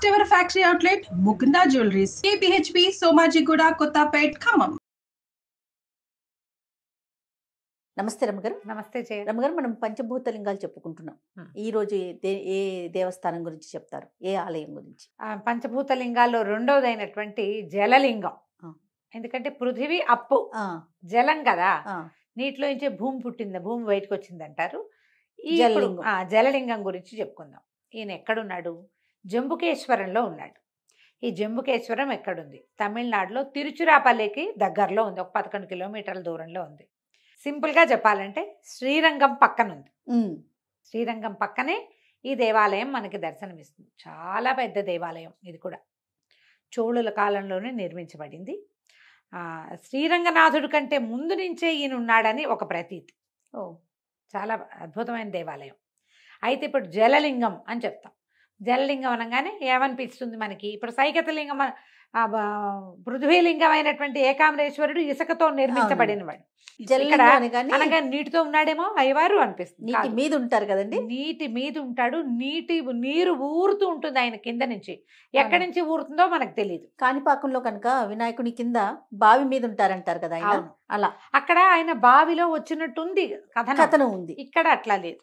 First ever factory outlet Mukunda jewelleries, KPHP, Somajiguda, Kothapet, Khammam. నమస్తే రమగారు. నమస్తే జయ. రమగారు, మనం పంచభూత లింగాలు చెప్పుకుంటున్నాం. ఈ రోజు ఏ దేవస్థానం గురించి చెప్తారు? ఏ ఆలయం గురించి? పంచభూత లింగాల్లో రెండోదైనటువంటి జలలింగం. ఎందుకంటే పృథివీ అప్పు, జలం కదా, నీటిలో నుంచే భూమి పుట్టింది, భూమి బయటకు వచ్చింది అంటారు. ఈ జలలింగం గురించి చెప్పుకుందాం. ఈయన ఎక్కడున్నాడు? జంబుకేశ్వరంలో ఉన్నాడు. ఈ జంబుకేశ్వరం ఎక్కడుంది? తమిళనాడులో తిరుచిరాపల్లికి దగ్గరలో ఉంది, ఒక 11 కిలోమీటర్ల దూరంలో ఉంది. సింపుల్గా చెప్పాలంటే శ్రీరంగం పక్కనుంది. శ్రీరంగం పక్కనే ఈ దేవాలయం మనకి దర్శనమిస్తుంది. చాలా పెద్ద దేవాలయం ఇది కూడా. చోళుల కాలంలోనే నిర్మించబడింది. శ్రీరంగనాథుడి కంటే ముందు నుంచే ఈయన ఉన్నాడని ఒక ప్రతీతి. చాలా అద్భుతమైన దేవాలయం. అయితే ఇప్పుడు జలలింగం అని చెప్తాం. జలలింగం అనగానే ఏమనిపిస్తుంది మనకి? ఇప్పుడు సైకతలింగం, పృథ్వీలింగం అయినటువంటి ఏకాంబరేశ్వరుడు ఇసుకతో నిర్మించబడినవాడు. అనగా నీటితో ఉన్నాడేమో అయ్యవారు అనిపిస్తుంది. నీటి మీద ఉంటారు కదండి. నీటి మీద ఉంటాడు. నీరు ఊరుతూ ఉంటుంది ఆయన కింద నుంచి. ఎక్కడి నుంచి ఊరుతుందో మనకు తెలియదు. కాణిపాకంలో కనుక వినాయకుని కింద బావి మీద ఉంటారంటారు కదా ఆయన. అలా అక్కడ ఆయన బావిలో వచ్చినట్టుంది కథనం ఉంది. ఇక్కడ అట్లా లేదు.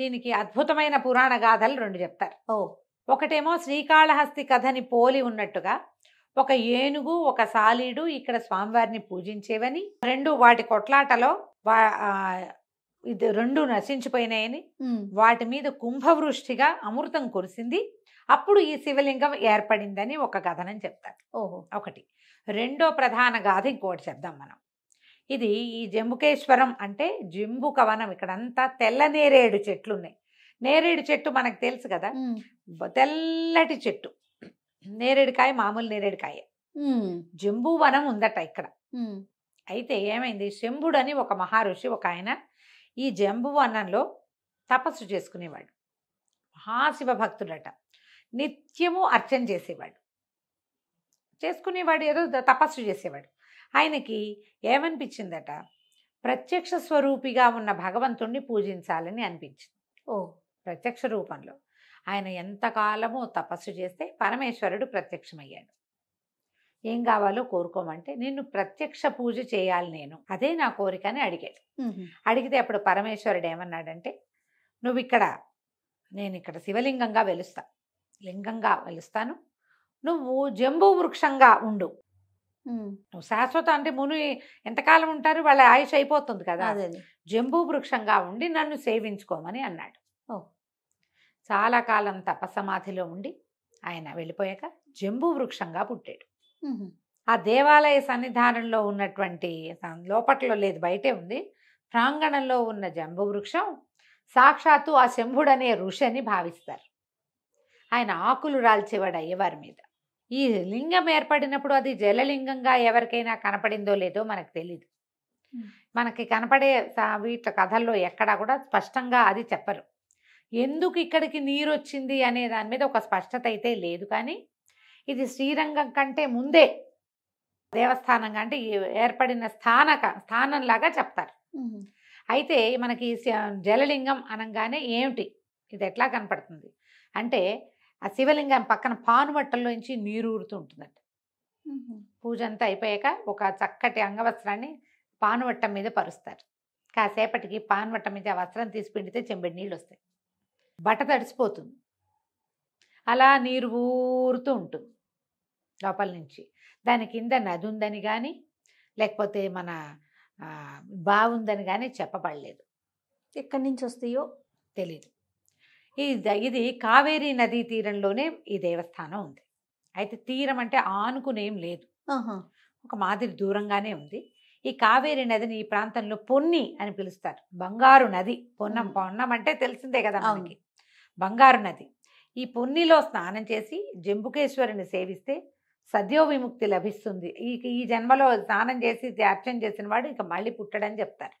దీనికి అద్భుతమైన పురాణ గాథలు 2 చెప్తారు. ఒకటేమో శ్రీకాళహస్తి కథని పోలి ఉన్నట్టుగా ఒక ఏనుగు, ఒక సాలీడు ఇక్కడ స్వామివారిని పూజించేవని, 2 వాటి కొట్లాటలో ఇది 2 నశించిపోయినాయని, వాటి మీద కుంభవృష్టిగా అమృతం కురిసింది, అప్పుడు ఈ శివలింగం ఏర్పడిందని ఒక కథనం చెప్తారు. ఒకటి. రెండో ప్రధాన గాథ ఇంకోటి చెప్దాం మనం. ఇది ఈ జంబుకేశ్వరం అంటే జంబుక వనం. ఇక్కడంతా తెల్ల నేరేడు చెట్లు ఉన్నాయి. నేరేడు చెట్టు మనకు తెలుసు కదా, తెల్లటి చెట్టు. నేరేడుకాయ మామూలు నేరేడుకాయ. జంబూ వనం ఉందట ఇక్కడ. అయితే ఏమైంది, శంభుడు అని ఒక మహర్షి, ఒక ఆయన ఈ జంబూ వనంలో తపస్సు చేసుకునేవాడు. మహాశివ భక్తుడట. నిత్యము అర్చన చేసుకునేవాడు, ఏదో తపస్సు చేసేవాడు. ఆయనకి ఏమనిపించిందట, ప్రత్యక్ష స్వరూపిగా ఉన్న భగవంతుణ్ణి పూజించాలని అనిపించింది. ప్రత్యక్ష రూపంలో ఆయన ఎంతకాలమో తపస్సు చేస్తే పరమేశ్వరుడు ప్రత్యక్షమయ్యాడు. ఏం కావాలో కోరుకోమంటే, నిన్ను ప్రత్యక్ష పూజ చేయాలి నేను, అదే నా కోరిక అని అడిగాడు. అడిగితే అప్పుడు పరమేశ్వరుడు ఏమన్నాడంటే, నేను ఇక్కడ శివలింగంగా లింగంగా వెలుస్తాను, నువ్వు జంబూ వృక్షంగా ఉండు. నువ్వు శాశ్వత అంటే ముని ఎంతకాలం ఉంటారు, వాళ్ళ ఆయుష్ అయిపోతుంది కదా, జంబూ వృక్షంగా ఉండి నన్ను సేవించుకోమని అన్నాడు. చాలా కాలం తపసమాధిలో ఉండి ఆయన వెళ్ళిపోయాక జంబూ వృక్షంగా పుట్టాడు. ఆ దేవాలయ సన్నిధానంలో ఉన్నటువంటి, లోపట్లో లేదు బయటే ఉంది, ప్రాంగణంలో ఉన్న జంబూ వృక్షం సాక్షాత్తు ఆ శంభుడనే ఋషి అని భావిస్తారు. ఆయన ఆకులు రాల్చేవాడు అయ్యవారి మీద. ఈ లింగం ఏర్పడినప్పుడు అది జలలింగంగా ఎవరికైనా కనపడిందో లేదో మనకు తెలీదు. మనకి కనపడే వీటి కథల్లో ఎక్కడా కూడా స్పష్టంగా అది చెప్పరు. ఎందుకు ఇక్కడికి నీరు వచ్చింది అనే దాని మీద ఒక స్పష్టత అయితే లేదు. కానీ ఇది శ్రీరంగం కంటే ముందే దేవస్థానంగా అంటే ఏర్పడిన స్థానంలాగా చెప్తారు. అయితే మనకి జలలింగం అనగానే ఏమిటి, ఇది ఎట్లా కనపడుతుంది అంటే, ఆ శివలింగం పక్కన పానువట్టల్లోంచి నీరు ఊరుతూ ఉంటుందంట. పూజ అంతా అయిపోయాక ఒక చక్కటి అంగవస్త్రాన్ని పానువట్టం మీద పరుస్తారు. కాసేపటికి పానువట్టం మీద ఆ వస్త్రం తీసి పిండితే చెంబెడి నీళ్ళు వస్తాయి. బట్ట తడిసిపోతుంది. అలా నీరు ఊరుతూ ఉంటుంది లోపల నుంచి. దాని కింద నది ఉందని కానీ, లేకపోతే మన బావుందని కానీ చెప్పబడలేదు. ఎక్కడి నుంచి వస్తాయో తెలీదు. ఇది కావేరీ నదీ తీరంలోనే ఈ దేవస్థానం ఉంది. అయితే తీరం అంటే ఆనుకునేం లేదు, ఒక మాదిరి దూరంగానే ఉంది. ఈ కావేరీ నదిని ఈ ప్రాంతంలో పొన్ని అని పిలుస్తారు. బంగారు నది. పొన్నం అంటే తెలిసిందే కదా మనకి, బంగారు నది. ఈ పొన్నిలో స్నానం చేసి జంబుకేశ్వరుని సేవిస్తే సద్యో విముక్తి లభిస్తుంది. ఈ జన్మలో స్నానం చేసి అర్చన చేసిన వాడు ఇక మళ్ళీ పుట్టడని చెప్తారు.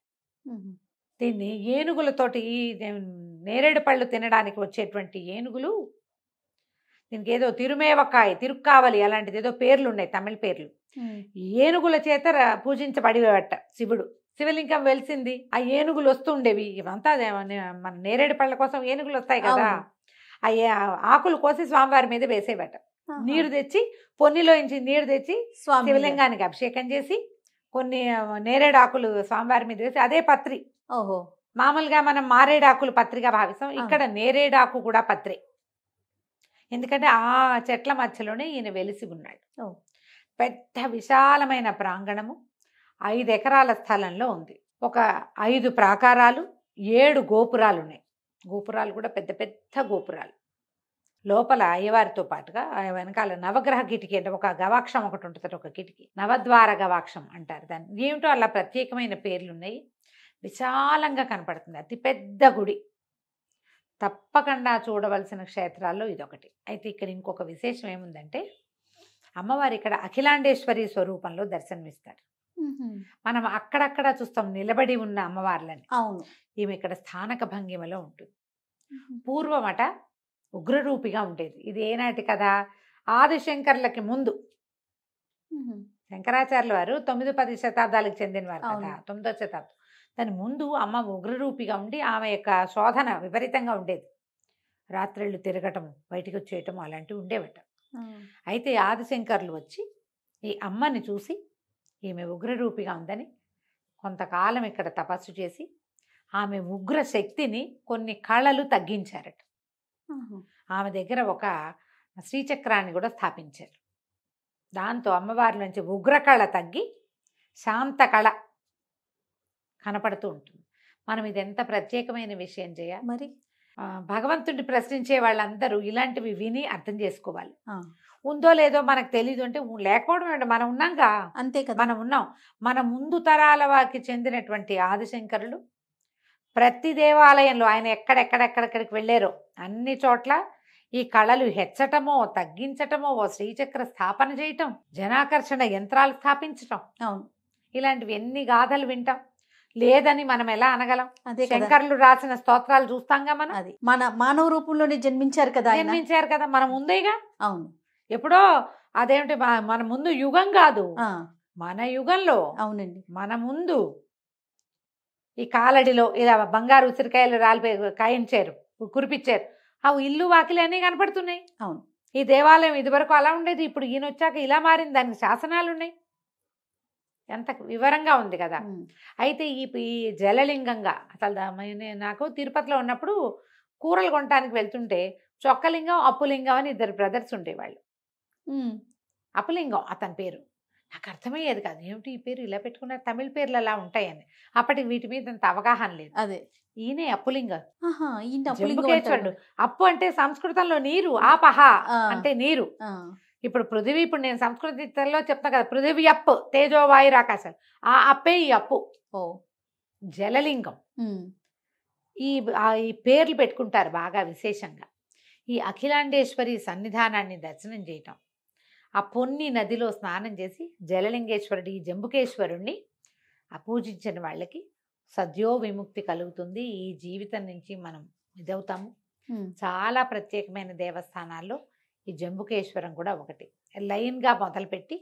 దీన్ని ఏనుగులతోటి, నేరేడు పళ్ళు తినడానికి వచ్చేటువంటి ఏనుగులు, దీనికి ఏదో తిరుక్కావలి అలాంటిది ఏదో పేర్లు ఉన్నాయి, తమిళ పేర్లు. ఏనుగుల చేత పూజించబడివట శివుడు. శివలింగం వెలిసింది, ఆ ఏనుగులు వస్తుండేవి. ఇవంతా మన నేరేడు పళ్ళ కోసం ఏనుగులు వస్తాయి కదా, అయ్యే ఆకులు కోసి స్వామివారి మీద వేసేవట. నీరు తెచ్చి పొన్నిలోంచి నీరు తెచ్చి స్వామి శివలింగానికి అభిషేకం చేసి కొన్ని నేరేడాకులు స్వామివారి మీద వేసి అదే పత్రి. ఓహో. మామూలుగా మనం మారేడాకులు పత్రిగా భావిస్తాం, ఇక్కడ నేరేడాకు కూడా పత్రి. ఎందుకంటే ఆ చెట్ల మధ్యలోనే ఈయన వెలిసి ఉన్నాడు. పెద్ద విశాలమైన ప్రాంగణము 5 ఎకరాల స్థలంలో ఉంది. ఒక 5 ప్రాకారాలు, 7 గోపురాలు ఉన్నాయి. గోపురాలు కూడా పెద్ద పెద్ద గోపురాలు. లోపల అయ్యవారితో పాటుగా వెనకాల నవగ్రహ కిటికీ అంటే ఒక గవాక్షం ఒకటి ఉంటుంది, ఒక కిటికీ, నవద్వార గవాక్షం అంటారు దాన్ని. ఏమిటో అలా ప్రత్యేకమైన పేర్లు ఉన్నాయి. విశాలంగా కనపడుతుంది, అతి పెద్ద గుడి. తప్పకుండా చూడవలసిన క్షేత్రాల్లో ఇదొకటి. అయితే ఇక్కడ ఇంకొక విశేషం ఏముందంటే, అమ్మవారు ఇక్కడ అఖిలాండేశ్వరి స్వరూపంలో దర్శనమిస్తారు. మనం అక్కడక్కడ చూస్తాం నిలబడి ఉన్న అమ్మవార్లని. అవును. ఈమె ఇక్కడ స్థానక భంగిమలో ఉంటుంది. పూర్వమట ఉగ్రరూపిగా ఉండేది. ఇది ఏనాటి కదా, ఆదిశంకర్లకి ముందు. శంకరాచార్యుల వారు 9-10 శతాబ్దాలకు చెందినవారు కదా, 9వ శతాబ్దం. దాని ముందు అమ్మ ఉగ్రరూపిగా ఉండి ఆమె యొక్క శోధన విపరీతంగా ఉండేది. రాత్రిళ్ళు తిరగటము, బయటికి వచ్చేయటము అలాంటివి ఉండేవట. అయితే ఆదిశంకర్లు వచ్చి ఈ అమ్మని చూసి ఈమె ఉగ్రరూపిగా ఉందని కొంతకాలం ఇక్కడ తపస్సు చేసి ఆమె ఉగ్ర శక్తిని కొన్ని కళలు తగ్గించారట. ఆమె దగ్గర ఒక శ్రీచక్రాన్ని కూడా స్థాపించారు. దాంతో అమ్మవారి నుంచి ఉగ్రకళ తగ్గి శాంత కళ కనపడుతూ ఉంటుంది. మనం ఇది ఎంత ప్రత్యేకమైన విషయం చేయ మరి. భగవంతుడిని ప్రశ్నించే వాళ్ళందరూ ఇలాంటివి విని అర్థం చేసుకోవాలి. ఉందో లేదో మనకు తెలీదు అంటే లేకపోవడం అంటే మనం ఉన్నాంగా, అంతే కదా. మనం ఉన్నాం. మన ముందు తరాల వారికి చెందినటువంటి ఆదిశంకరులు ప్రతి దేవాలయంలో ఆయన ఎక్కడెక్కడికి వెళ్ళారో అన్ని చోట్ల ఈ కళలు హెచ్చటమో తగ్గించటమో, ఓ శ్రీచక్ర స్థాపన చేయటం, జనాకర్షణ యంత్రాలు స్థాపించటం, అవును, ఇలాంటివి ఎన్ని గాథలు వింటాం. లేదని మనం ఎలా అనగలం? అదే శంకర్లు రాసిన స్తోత్రాలు చూస్తాంగా మనం. అది మన మానవ రూపంలోనే జన్మించారు కదా, జన్మించారు కదా, మన ముందేగా. అవును, ఎప్పుడో అదేమిటి మన ముందు యుగం కాదు, మన యుగంలో. అవునండి, మన ముందు ఈ కాలడిలో ఇలా బంగారు ఉసిరికాయలు కాయించారు, కురిపించారు. ఆ ఇల్లు వాకిలి అన్నీ కనపడుతున్నాయి. అవును. ఈ దేవాలయం ఇదివరకు అలా ఉండేది, ఇప్పుడు ఈయన వచ్చాక ఇలా మారింది, దానికి శాసనాలు ఉన్నాయి. ఎంత వివరంగా ఉంది కదా. అయితే ఈ జలలింగంగా అసలు నాకు తిరుపతిలో ఉన్నప్పుడు కూరలు కొనడానికి వెళ్తుంటే చొక్కలింగం, అప్పులింగం అని 2 బ్రదర్స్ ఉండేవాళ్ళు. అప్పులింగం అతని పేరు, నాకు అర్థమయ్యేది కాదు, ఏమిటి ఈ పేరు ఇలా పెట్టుకున్నారు, తమిళ పేర్లు అలా ఉంటాయని. అప్పటికి వీటి మీద అంత అవగాహన లేదు. అదే ఈయనే అప్పులింగం, జంబుకేశ్వరుడు. అప్పు అంటే సంస్కృతంలో నీరు, ఆపహ అంటే నీరు. ఇప్పుడు పృథివీ, ఇప్పుడు నేను సంస్కృతిలో చెప్తా కదా, పృథివీ అప్పు, తేజోవాయు ఆకాశాలు, ఆ అప్పే ఈ అప్పు. జలలింగం. ఈ పేర్లు పెట్టుకుంటారు బాగా విశేషంగా. ఈ అఖిలాండేశ్వరి సన్నిధానాన్ని దర్శనం చేయటం, ఆ పొన్ని నదిలో స్నానం చేసి జలలింగేశ్వరుడు, ఈ జంబుకేశ్వరుణ్ణి పూజించిన వాళ్ళకి సద్యో విముక్తి కలుగుతుంది. ఈ జీవితం నుంచి మనం ఇదవుతాము. చాలా ప్రత్యేకమైన దేవస్థానాల్లో ఈ జంబుకేశ్వరం కూడా ఒకటి. లైన్గా మొదలుపెట్టి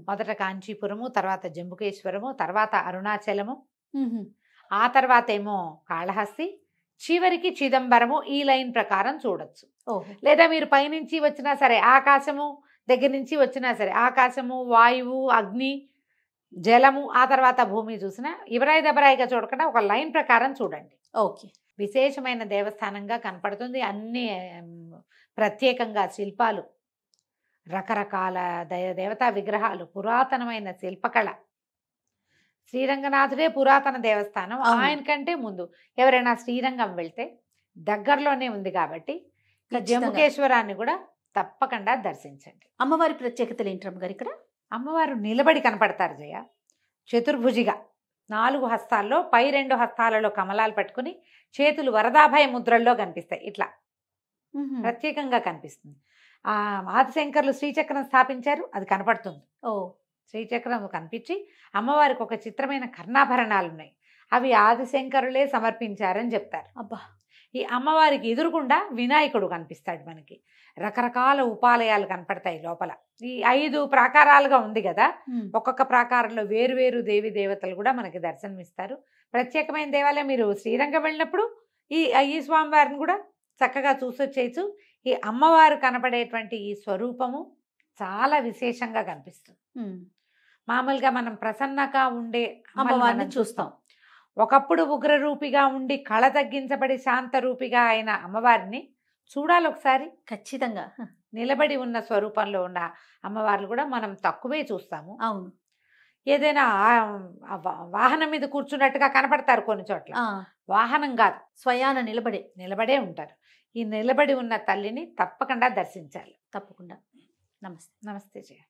మొదట కాంచీపురము, తర్వాత జంబుకేశ్వరము, తర్వాత అరుణాచలము, ఆ తర్వాత ఏమో కాళహస్తి, చివరికి చిదంబరము. ఈ లైన్ ప్రకారం చూడొచ్చు. లేదా మీరు పైనుంచి వచ్చినా సరే, ఆకాశము దగ్గర నుంచి వచ్చినా సరే, ఆకాశము, వాయువు, అగ్ని, జలము, ఆ తర్వాత భూమి చూసినా ఇవరాయి దబరాయిగా చూడకుండా ఒక లైన్ ప్రకారం చూడండి. ఓకే. విశేషమైన దేవస్థానంగా కనపడుతుంది. అన్ని ప్రత్యేకంగా శిల్పాలు, రకరకాల దేవతా విగ్రహాలు, పురాతనమైన శిల్పకళ. శ్రీరంగనాథుడే పురాతన దేవస్థానం. ఆయన కంటే ముందు ఎవరైనా శ్రీరంగం వెళ్తే దగ్గరలోనే ఉంది కాబట్టి జంబుకేశ్వరాన్ని కూడా తప్పకుండా దర్శించండి. అమ్మవారి ప్రత్యేకతలు ఏంటమ్మ గారు ఇక్కడ? అమ్మవారు నిలబడి కనపడతారు జయ, చతుర్భుజిగా, 4 హస్తాల్లో, పై 2 హస్తాలలో కమలాలు పట్టుకుని చేతులు వరదాభయ ముద్రల్లో కనిపిస్తాయి. ఇట్లా ప్రత్యేకంగా కనిపిస్తుంది. ఆదిశంకర్లు శ్రీచక్రం స్థాపించారు, అది కనపడుతుంది. శ్రీచక్రం కనిపించి అమ్మవారికి ఒక చిత్రమైన కర్ణాభరణాలు ఉన్నాయి, అవి ఆదిశంకరులే సమర్పించారని చెప్తారు. అబ్బా. ఈ అమ్మవారికి ఎదురుకుండా వినాయకుడు కనిపిస్తాడు. మనకి రకరకాల ఉపాలయాలు కనపడతాయి లోపల. ఈ 5 ప్రాకారాలుగా ఉంది కదా, ఒక్కొక్క ప్రాకారంలో వేరు దేవి దేవతలు కూడా మనకి దర్శనమిస్తారు. ప్రత్యేకమైన దేవాలయం. మీరు శ్రీరంగం వెళ్ళినప్పుడు ఈ స్వామివారిని కూడా చక్కగా చూసొచ్చేయచ్చు. ఈ అమ్మవారు కనపడేటువంటి ఈ స్వరూపము చాలా విశేషంగా కనిపిస్తుంది. మామూలుగా మనం ప్రసన్నగా ఉండే అమ్మవారిని చూస్తాం. ఒకప్పుడు ఉగ్రరూపిగా ఉండి కళ తగ్గించబడి శాంత రూపిగా అయిన అమ్మవారిని చూడాలి ఒకసారి. ఖచ్చితంగా. నిలబడి ఉన్న స్వరూపంలో ఉన్న అమ్మవార్లు కూడా మనం తక్కువే చూస్తాము. అవును. ఏదైనా వాహనం మీద కూర్చున్నట్టుగా కనపడతారు కొన్ని చోట్ల. వాహనం కాదు, స్వయాన నిలబడే ఉంటారు. ఈ నిలబడి ఉన్న తల్లిని తప్పకుండా దర్శించాలి. తప్పకుండా. నమస్తే. నమస్తే జయ.